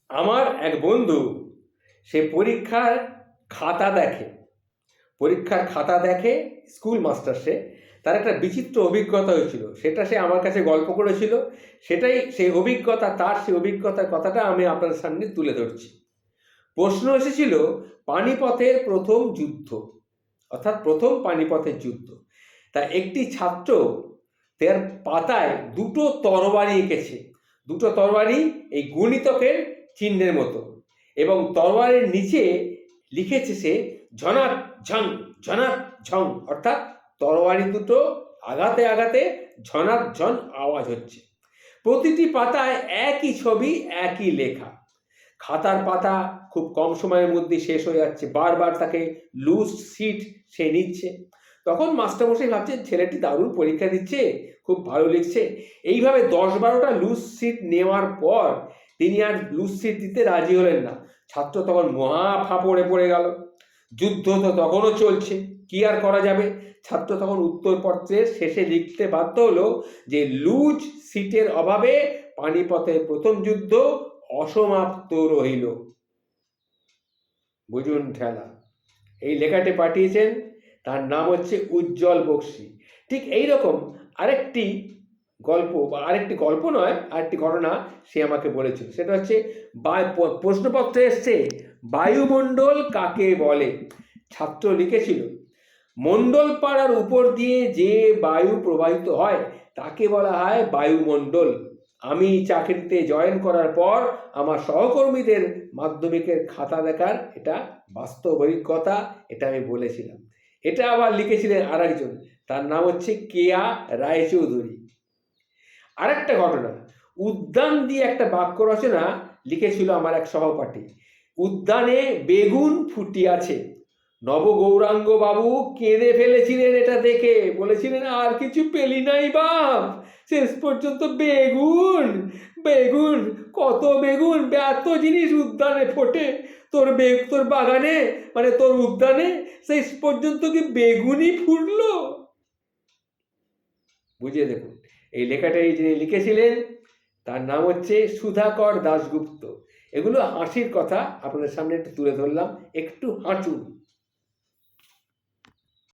আমার এক বন্ধু, সে পরীক্ষার খাতা দেখে স্কুল মাস্টার। সে তার একটা বিচিত্র অভিজ্ঞতা হয়েছিল, সেটা সে আমার কাছে গল্প করেছিল। সেই অভিজ্ঞতার কথাটা আমি আপনাদের সামনে তুলে ধরছি। প্রশ্ন এসেছিল পানিপথের প্রথম যুদ্ধ, অর্থাৎ প্রথম পানিপথের যুদ্ধ। তা একটি ছাত্র তার পাতায় দুটো তরবারি এঁকেছে, দুটো তরবারি এই গুণিতকের চিহ্নের মতো, এবং তরবারির নিচে লিখেছে সে ঝনাত ঝং ঝনাত ঝং, অর্থাৎ তরবারি দুটো আঘাতে আঘাতে ঝনাত ঝন আওয়াজ হচ্ছে। প্রতিটি পাতায় একই ছবি, একই লেখা। খাতার পাতা খুব কম সময়ের মধ্যে শেষ হয়ে যাচ্ছে, বারবার তাকে লুজ সিট সে নিচ্ছে। তখন মাস্টারমশাই ভাবছেন ছেলেটি দারুণ পরীক্ষা দিচ্ছে, খুব ভালো লিখছে। এইভাবে 10-12টা লুজ সিট নেওয়ার পর তিনি আর লুজ সিট দিতে রাজি হলেন না। ছাত্র তখন মহা ফাঁপড়ে পড়ে গেল। যুদ্ধ তো তখনও চলছে, কি আর করা যাবে। ছাত্র তখন উত্তরপত্রের শেষে লিখতে বাধ্য হলো যে লুজ সিটের অভাবে পানিপথের প্রথম যুদ্ধ অসমাপ্ত রহিল। বুঝুন ঠেলা। এই লেখাটি পাঠিয়েছেন, তার নাম হচ্ছে উজ্জ্বল বক্সী। ঠিক এইরকম আরেকটি ঘটনা সে আমাকে বলেছিল। সেটা হচ্ছে প্রশ্নপত্রে এসছে বায়ুমণ্ডল কাকে বলে। ছাত্র লিখেছিল মণ্ডল পাড়ার উপর দিয়ে যে বায়ু প্রবাহিত হয় তাকে বলা হয় বায়ুমণ্ডল। আমি চাকরিতে জয়েন করার পর আমার সহকর্মীদের মাধ্যমিকের খাতা দেখার এটা বাস্তব অভিজ্ঞতা, এটা আমি বলেছিলাম। এটা আবার লিখেছিলেন আর একজন, তার নাম হচ্ছে কেয়া রায়চৌধুরী। আরেকটা ঘটনা, উদ্যান দিয়ে একটা বাক্য রচনা লিখেছিল আমার এক সহপাঠী। উদ্যানে বেগুন ফুটিয়াছে। নবগৌরাঙ্গ বাবু কেঁদে ফেলেছিলেন এটা দেখে, বলেছিলেন আর কিছু পেলি নাই বাপ, শেষ পর্যন্ত বেগুন বেগুন, কত বেগুন, এত জিনিস উদ্যানে ফোটে, তোর বাগানে মানে তোর উদ্যানে শেষ পর্যন্ত কি বেগুনই ফুটলো। বুঝিয়ে দেখুন, এই লেখাটা যিনি লিখেছিলেন তার নাম হচ্ছে সুধাকর দাশগুপ্ত। এগুলো হাসির কথা, আপনাদের সামনে একটু তুলে ধরলাম, একটু হাঁচুন।